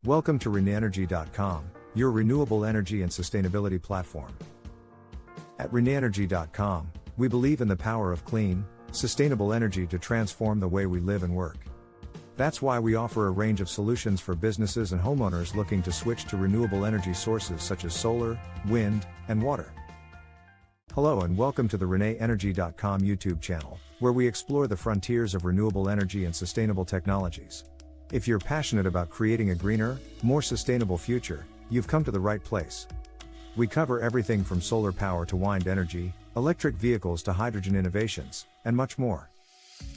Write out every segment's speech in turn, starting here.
Welcome to RenewEnergy.com, your renewable energy and sustainability platform. At RenewEnergy.com, we believe in the power of clean, sustainable energy to transform the way we live and work. That's why we offer a range of solutions for businesses and homeowners looking to switch to renewable energy sources such as solar, wind, and water. Hello and welcome to the RenewEnergy.com YouTube channel, where we explore the frontiers of renewable energy and sustainable technologies. If you're passionate about creating a greener, more sustainable future, you've come to the right place. We cover everything from solar power to wind energy, electric vehicles to hydrogen innovations, and much more.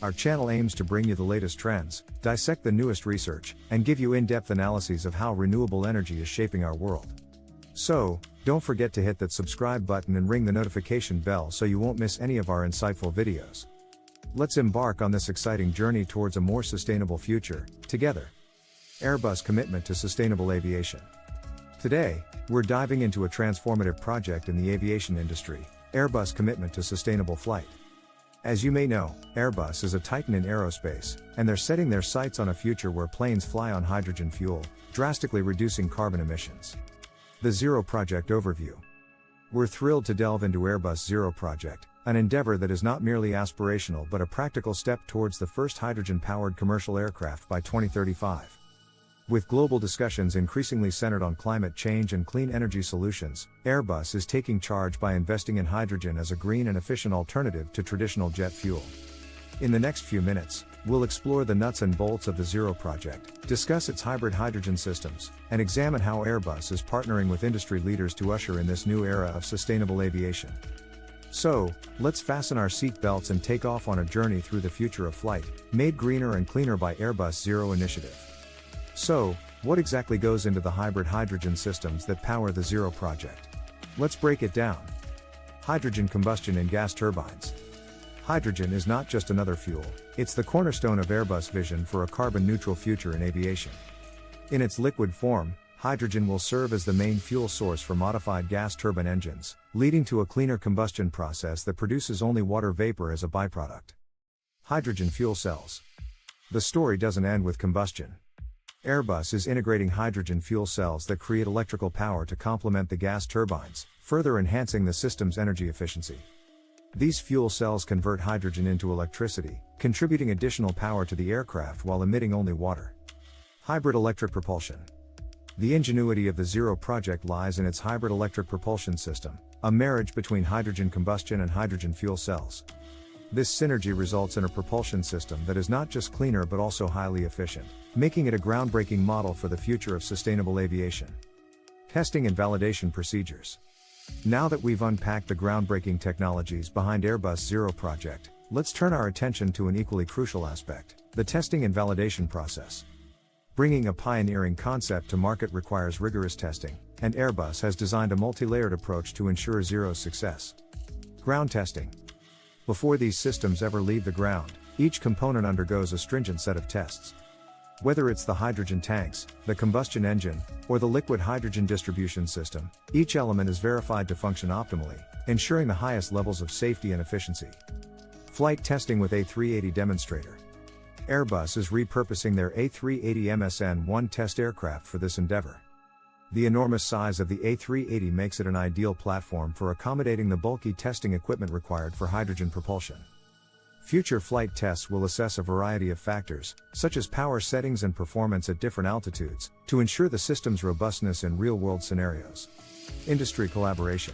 Our channel aims to bring you the latest trends, dissect the newest research, and give you in-depth analyses of how renewable energy is shaping our world. So, don't forget to hit that subscribe button and ring the notification bell so you won't miss any of our insightful videos. Let's embark on this exciting journey towards a more sustainable future, together. Airbus commitment to sustainable aviation. Today, we're diving into a transformative project in the aviation industry, Airbus commitment to sustainable flight. As you may know, Airbus is a titan in aerospace, and they're setting their sights on a future where planes fly on hydrogen fuel, drastically reducing carbon emissions. The ZERoe project overview. We're thrilled to delve into Airbus ZERoe project, an endeavor that is not merely aspirational but a practical step towards the first hydrogen-powered commercial aircraft by 2035. With global discussions increasingly centered on climate change and clean energy solutions, Airbus is taking charge by investing in hydrogen as a green and efficient alternative to traditional jet fuel. In the next few minutes, we'll explore the nuts and bolts of the ZERoe project, discuss its hybrid hydrogen systems, and examine how Airbus is partnering with industry leaders to usher in this new era of sustainable aviation. So, let's fasten our seat belts and take off on a journey through the future of flight, made greener and cleaner by Airbus ZERoe initiative. So, what exactly goes into the hybrid hydrogen systems that power the ZERoe project? Let's break it down. Hydrogen combustion in gas turbines. Hydrogen is not just another fuel, it's the cornerstone of Airbus' vision for a carbon-neutral future in aviation. In its liquid form, hydrogen will serve as the main fuel source for modified gas turbine engines, leading to a cleaner combustion process that produces only water vapor as a byproduct. Hydrogen fuel cells. The story doesn't end with combustion. Airbus is integrating hydrogen fuel cells that create electrical power to complement the gas turbines, further enhancing the system's energy efficiency. These fuel cells convert hydrogen into electricity, contributing additional power to the aircraft while emitting only water. Hybrid electric propulsion. The ingenuity of the ZERoe project lies in its hybrid electric propulsion system, a marriage between hydrogen combustion and hydrogen fuel cells. This synergy results in a propulsion system that is not just cleaner but also highly efficient, making it a groundbreaking model for the future of sustainable aviation. Testing and validation procedures. Now that we've unpacked the groundbreaking technologies behind Airbus ZERoe project, let's turn our attention to an equally crucial aspect, the testing and validation process. Bringing a pioneering concept to market requires rigorous testing, and Airbus has designed a multi-layered approach to ensure ZERoe's success. Ground testing. Before these systems ever leave the ground, each component undergoes a stringent set of tests. Whether it's the hydrogen tanks, the combustion engine, or the liquid hydrogen distribution system, each element is verified to function optimally, ensuring the highest levels of safety and efficiency. Flight testing with A380 demonstrator. Airbus is repurposing their A380 MSN-1 test aircraft for this endeavor. The enormous size of the A380 makes it an ideal platform for accommodating the bulky testing equipment required for hydrogen propulsion. Future flight tests will assess a variety of factors, such as power settings and performance at different altitudes, to ensure the system's robustness in real-world scenarios. Industry collaboration.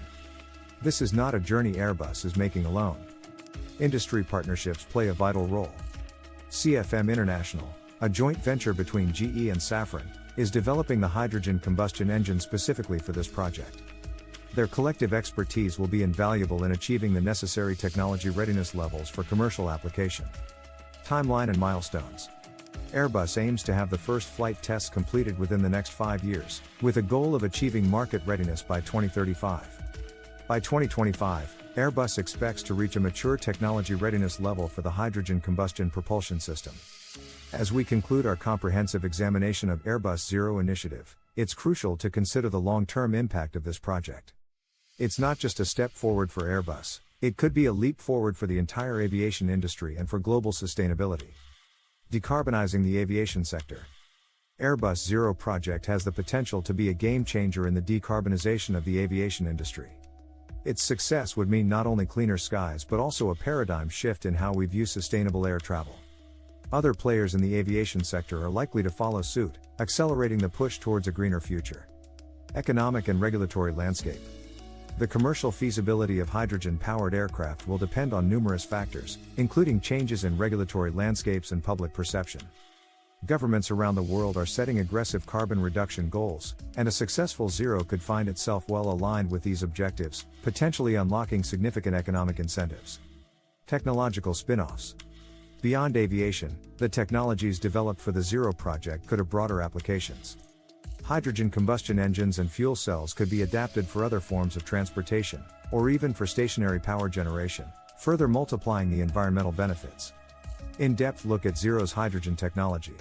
This is not a journey Airbus is making alone. Industry partnerships play a vital role. CFM International, a joint venture between GE and Safran, is developing the hydrogen combustion engine specifically for this project. Their collective expertise will be invaluable in achieving the necessary technology readiness levels for commercial application. Timeline and milestones. Airbus aims to have the first flight tests completed within the next 5 years, with a goal of achieving market readiness by 2035. By 2025, Airbus expects to reach a mature technology readiness level for the hydrogen combustion propulsion system. As we conclude our comprehensive examination of Airbus ZERoe initiative, it's crucial to consider the long-term impact of this project. It's not just a step forward for Airbus, it could be a leap forward for the entire aviation industry and for global sustainability. Decarbonizing the aviation sector. Airbus ZEROe project has the potential to be a game changer in the decarbonization of the aviation industry. Its success would mean not only cleaner skies but also a paradigm shift in how we view sustainable air travel. Other players in the aviation sector are likely to follow suit, accelerating the push towards a greener future. Economic and regulatory landscape. The commercial feasibility of hydrogen-powered aircraft will depend on numerous factors, including changes in regulatory landscapes and public perception. Governments around the world are setting aggressive carbon reduction goals, and a successful ZEROe could find itself well aligned with these objectives, potentially unlocking significant economic incentives. Technological spin-offs. Beyond aviation, the technologies developed for the ZEROe project could have broader applications. Hydrogen combustion engines and fuel cells could be adapted for other forms of transportation, or even for stationary power generation, further multiplying the environmental benefits. In-depth look at ZEROe's hydrogen technology.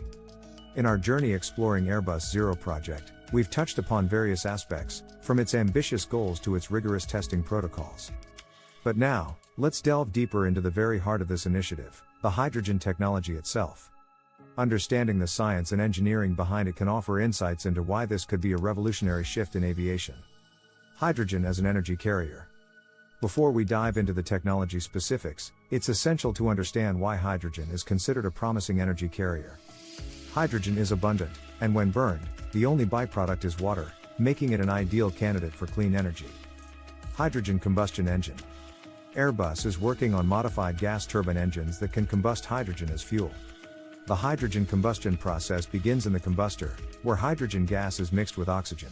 In our journey exploring Airbus ZEROe project, we've touched upon various aspects, from its ambitious goals to its rigorous testing protocols. But now, let's delve deeper into the very heart of this initiative, the hydrogen technology itself. Understanding the science and engineering behind it can offer insights into why this could be a revolutionary shift in aviation. Hydrogen as an energy carrier. Before we dive into the technology specifics, it's essential to understand why hydrogen is considered a promising energy carrier. Hydrogen is abundant, and when burned, the only byproduct is water, making it an ideal candidate for clean energy. Hydrogen combustion engine. Airbus is working on modified gas turbine engines that can combust hydrogen as fuel. The hydrogen combustion process begins in the combustor, where hydrogen gas is mixed with oxygen.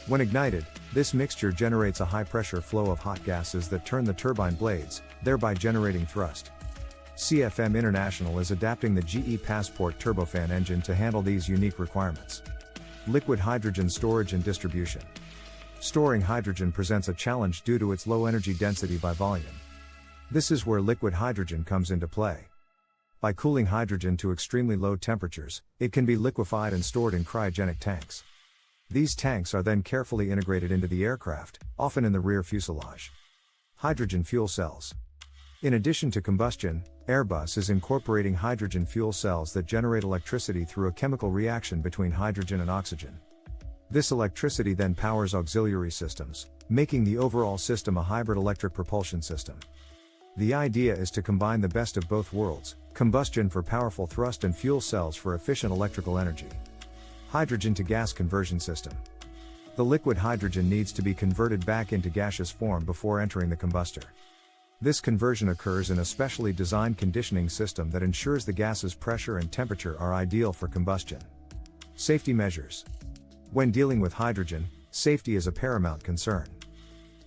When ignited, this mixture generates a high-pressure flow of hot gases that turn the turbine blades, thereby generating thrust. CFM International is adapting the GE Passport turbofan engine to handle these unique requirements. Liquid hydrogen storage and distribution. Storing hydrogen presents a challenge due to its low energy density by volume. This is where liquid hydrogen comes into play. By cooling hydrogen to extremely low temperatures, it can be liquefied and stored in cryogenic tanks. These tanks are then carefully integrated into the aircraft, often in the rear fuselage. Hydrogen fuel cells. In addition to combustion, Airbus is incorporating hydrogen fuel cells that generate electricity through a chemical reaction between hydrogen and oxygen. This electricity then powers auxiliary systems, making the overall system a hybrid electric propulsion system. The idea is to combine the best of both worlds, combustion for powerful thrust and fuel cells for efficient electrical energy. Hydrogen to gas conversion system. The liquid hydrogen needs to be converted back into gaseous form before entering the combustor. This conversion occurs in a specially designed conditioning system that ensures the gas's pressure and temperature are ideal for combustion. Safety measures. When dealing with hydrogen, safety is a paramount concern.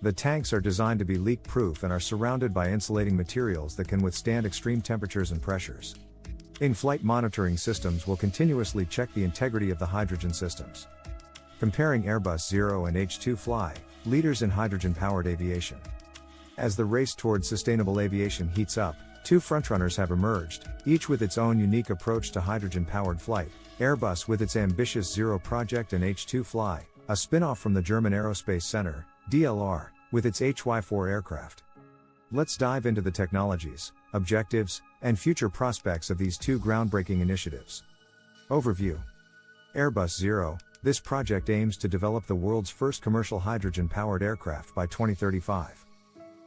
The tanks are designed to be leak-proof and are surrounded by insulating materials that can withstand extreme temperatures and pressures. In-flight monitoring systems will continuously check the integrity of the hydrogen systems. Comparing Airbus ZEROe and H2FLY, leaders in hydrogen-powered aviation. As the race towards sustainable aviation heats up, two frontrunners have emerged, each with its own unique approach to hydrogen-powered flight, Airbus with its ambitious ZEROe project and H2FLY, a spin-off from the German Aerospace Center, DLR, with its HY4 aircraft. Let's dive into the technologies, objectives, and future prospects of these two groundbreaking initiatives. Overview. Airbus ZEROe, this project aims to develop the world's first commercial hydrogen-powered aircraft by 2035.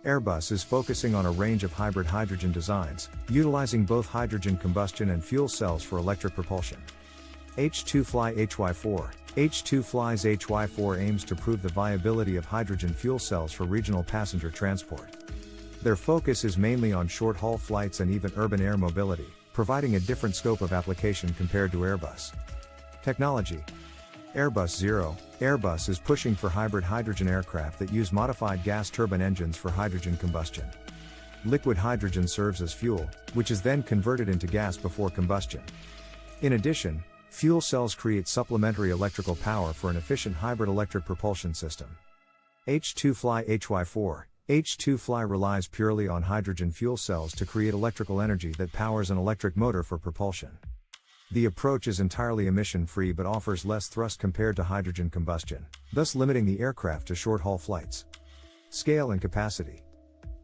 Airbus is focusing on a range of hybrid hydrogen designs, utilizing both hydrogen combustion and fuel cells for electric propulsion. H2FLY HY4. H2FLY's HY4 aims to prove the viability of hydrogen fuel cells for regional passenger transport. Their focus is mainly on short-haul flights and even urban air mobility, providing a different scope of application compared to Airbus. Technology. Airbus ZEROe. Airbus is pushing for hybrid hydrogen aircraft that use modified gas turbine engines for hydrogen combustion. Liquid hydrogen serves as fuel, which is then converted into gas before combustion. In addition, fuel cells create supplementary electrical power for an efficient hybrid electric propulsion system. H2FLY HY4. H2FLY relies purely on hydrogen fuel cells to create electrical energy that powers an electric motor for propulsion. The approach is entirely emission-free but offers less thrust compared to hydrogen combustion, thus limiting the aircraft to short-haul flights. Scale and capacity.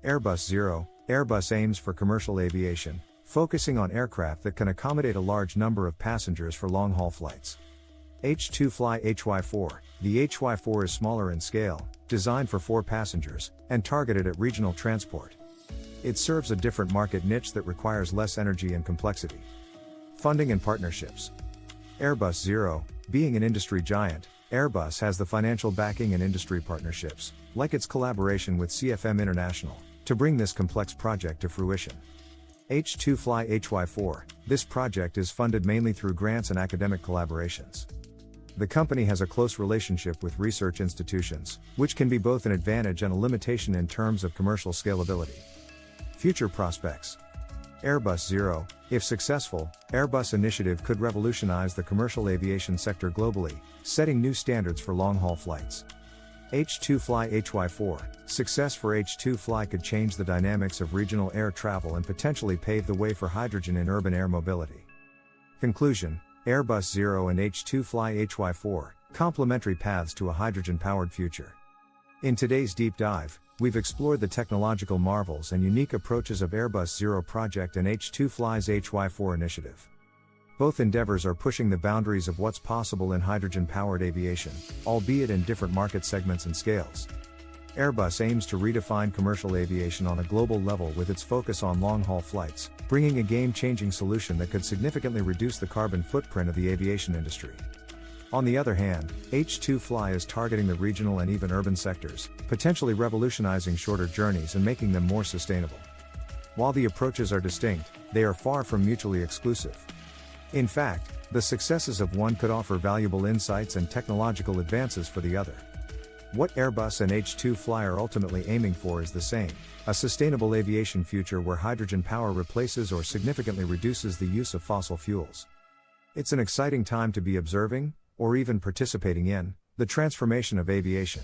Airbus ZEROe. Airbus aims for commercial aviation, focusing on aircraft that can accommodate a large number of passengers for long-haul flights. H2FLY HY4. The HY4 is smaller in scale, designed for 4 passengers, and targeted at regional transport. It serves a different market niche that requires less energy and complexity. Funding and partnerships. Airbus ZERoe. Being an industry giant, Airbus has the financial backing and industry partnerships, like its collaboration with CFM International, to bring this complex project to fruition. H2FLY HY4. This project is funded mainly through grants and academic collaborations. The company has a close relationship with research institutions, which can be both an advantage and a limitation in terms of commercial scalability. Future prospects. Airbus ZERoe. If successful, Airbus initiative could revolutionize the commercial aviation sector globally, setting new standards for long-haul flights. H2FLY HY4. Success for H2FLY could change the dynamics of regional air travel and potentially pave the way for hydrogen in urban air mobility. Conclusion. Airbus ZERoe and H2FLY HY4, complementary paths to a hydrogen-powered future. In today's deep dive, we've explored the technological marvels and unique approaches of Airbus ZERoe project and H2FLY's HY4 initiative. Both endeavors are pushing the boundaries of what's possible in hydrogen-powered aviation, albeit in different market segments and scales. Airbus aims to redefine commercial aviation on a global level with its focus on long-haul flights, bringing a game-changing solution that could significantly reduce the carbon footprint of the aviation industry. On the other hand, H2FLY is targeting the regional and even urban sectors, potentially revolutionizing shorter journeys and making them more sustainable. While the approaches are distinct, they are far from mutually exclusive. In fact, the successes of one could offer valuable insights and technological advances for the other. What Airbus and H2FLY are ultimately aiming for is the same: a sustainable aviation future where hydrogen power replaces or significantly reduces the use of fossil fuels. It's an exciting time to be observing, or even participating in, the transformation of aviation.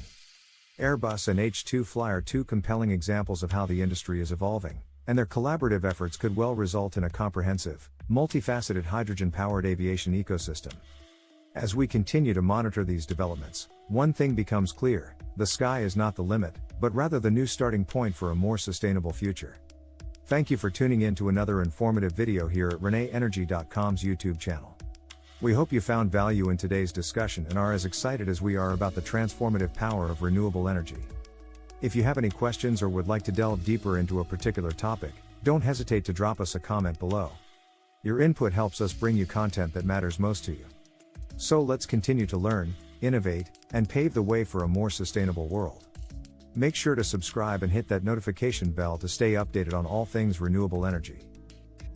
Airbus and H2FLY are two compelling examples of how the industry is evolving, and their collaborative efforts could well result in a comprehensive, multifaceted hydrogen-powered aviation ecosystem. As we continue to monitor these developments, one thing becomes clear: the sky is not the limit, but rather the new starting point for a more sustainable future. Thank you for tuning in to another informative video here at ReneEnergy.com's YouTube channel. We hope you found value in today's discussion and are as excited as we are about the transformative power of renewable energy. If you have any questions or would like to delve deeper into a particular topic, don't hesitate to drop us a comment below. Your input helps us bring you content that matters most to you. So let's continue to learn, innovate, and pave the way for a more sustainable world. Make sure to subscribe and hit that notification bell to stay updated on all things renewable energy.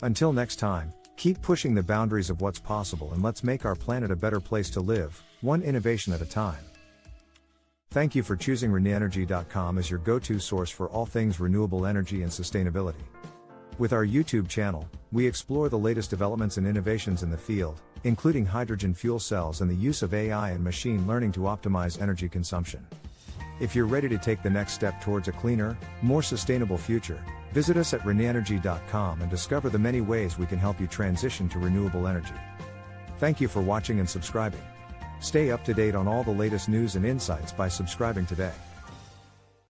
Until next time, keep pushing the boundaries of what's possible and let's make our planet a better place to live, one innovation at a time. Thank you for choosing ReneEnergy.com as your go-to source for all things renewable energy and sustainability. With our YouTube channel, we explore the latest developments and innovations in the field, including hydrogen fuel cells and the use of AI and machine learning to optimize energy consumption. If you're ready to take the next step towards a cleaner, more sustainable future, visit us at ReneEnergy.com and discover the many ways we can help you transition to renewable energy. Thank you for watching and subscribing. Stay up to date on all the latest news and insights by subscribing today.